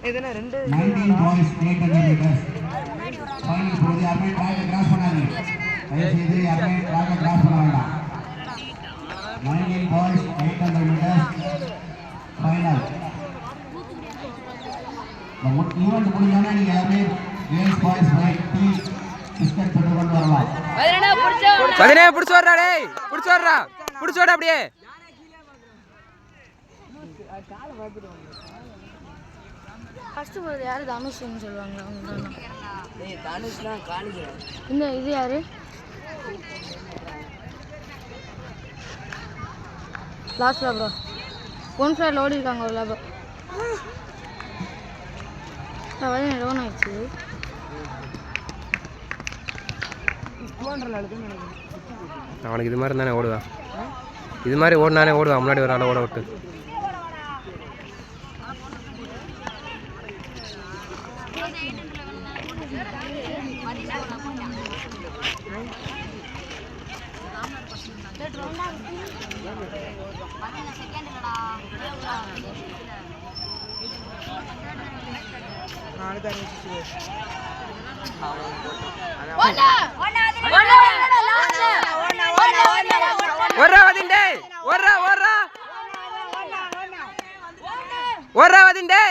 இதுனா ரெண்டு 19 boys 800 meters final போகுது. யாருமே ட்ராக்கை கிராஸ் பண்ணாதீங்க. தயவு செய்து யாருமே ட்ராக்கை கிராஸ் பண்ண வேண்டாம். 19 boys 800 meters ஃபைனல். ஈவெண்ட் முடிஞ்சோன்னா நீங்க எல்லாமே girls boys bike tea biscuit பெற்று கொண்டு வரலாம். பதினே புடிச்சு வர்றா டேய், புடிச்சு வர்றா, புடிச்சு வர அப்படியே. ஃபர்ஸ்ட் போறது யாரு? தனுஷ்னு சொல்லுவாங்க. அவங்க தான். டேய் தனுஷ்லாம் காலேஜ்ல. இது யாரு? Last bro. ஒன் ஃபிளேர் ஓடி இருக்காங்க ஒரு லேப். வழி டவுன் ஆயிடுச்சு. அவனுக்கு இது மாதிரி தானே ஓடுவான். இது மாதிரி ஓடினானே ஓடுவான். முன்னாடி ஒரு ஆளை ஓட விட்டு. ஒர்ரா வதிண்டே